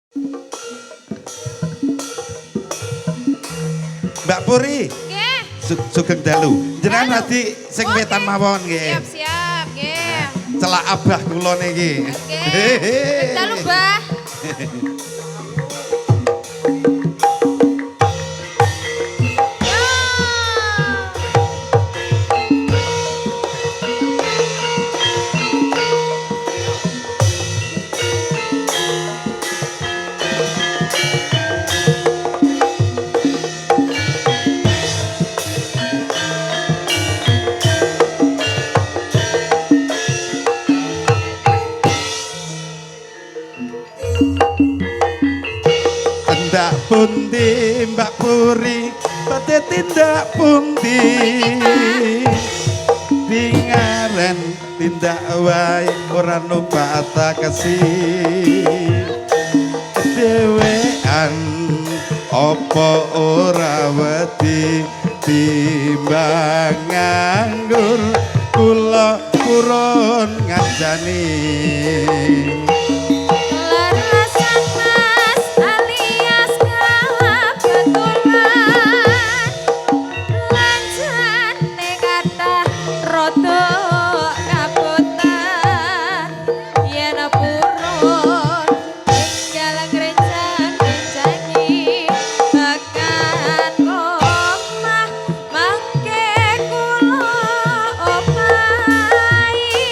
Mbak Puri. Nggih. Sugeng dalu. Jenengan nanti sing wetan mawon nggih. Siap-siap, nggih. Celak abah kula niki. Nggih. Dalu, Mbah. Tindak pundi Mbak Puri, badhe tindak pundi. Dingaren tindak wae ora numpak kasih. Dewean apa ora wedi timbang nganggur kula purun ngancani. Larasan Mas alias kebetulan lancane kathah rada kabutan yen purun tinggal ngrencang-rencangi tekan omah mangke kula opahi.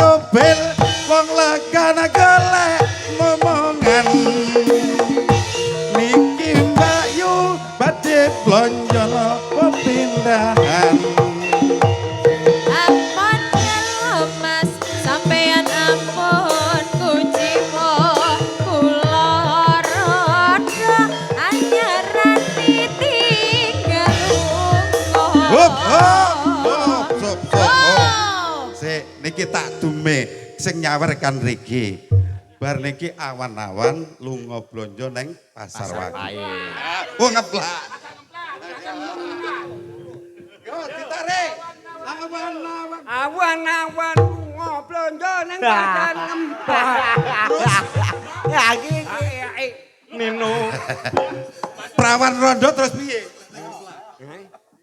Tobel wong legana golek momongan niki Mbak Yu badhe blonjo pepindahan. Ampun kalau Mas sampeyan ampun kucipo kula rada anyaran ditinggal Hop hop lunga. hop hop hop. Sik niki tak dume sing nyawerkan rigi. Bar niki awan-awan lunga blonjo neng pasar wae. Oh ngeplak. Yo ditarik. Awan-awan. Awan-awan ngoblonjo ning pasar ngempah. Ya iki Nino. Prawan rondo terus piye?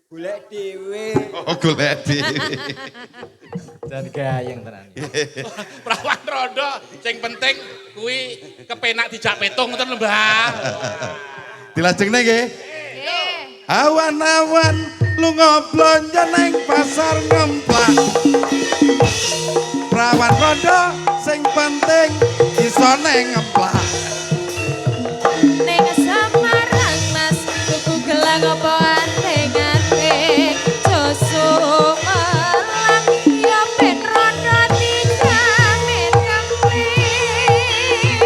Golek dhewe. Oh golek dhewe. Dan gayeng tenan. Prawan rondo sing penting kuwi kepenak dijak petung ngoten lho, Mbah. Dilajengne nggih. Nggih. Awan-awan lunga blonjo neng pasar ngemplak. Prawan rondo sing penting iso neng ngemplak. Ning Samarang Mas tuku gelang apa anteng-anteng Joso malang ya ben rondo dijamin kempling.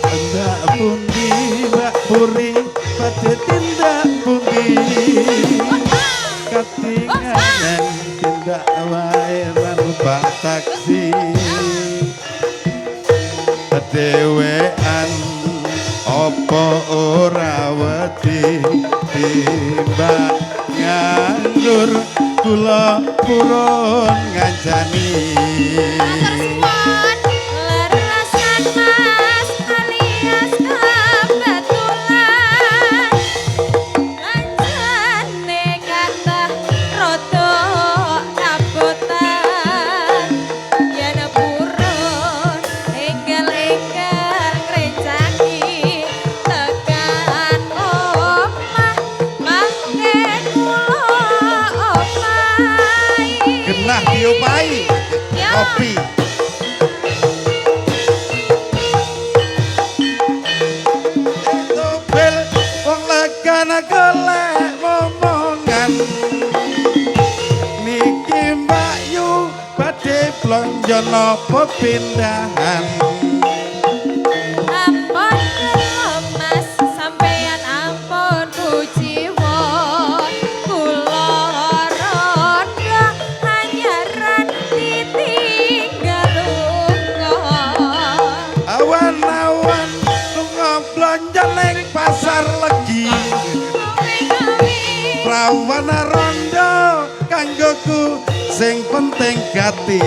Tindak pundi Mbak Puri, badhe tindak pundi. Katingalan tindak wae lan numpak taksi. Dewean apa ora wedi timbang nganggur kula purun ngancani. Matur suwun, larasan Mas alias kebetulan lancane kathah rada kabutan yen purun enggal-enggal ngrencaki tekan omah mangke kula opahi. Genah diopahi Ya. kopi. Tobel wong legana golek momongan niki Mbak Yu badhe blonjo napa pindahan. Ampun kalau Mas sampeyan ampun blonjo ning pasar legi rawana rondo kanggoku sing penting gati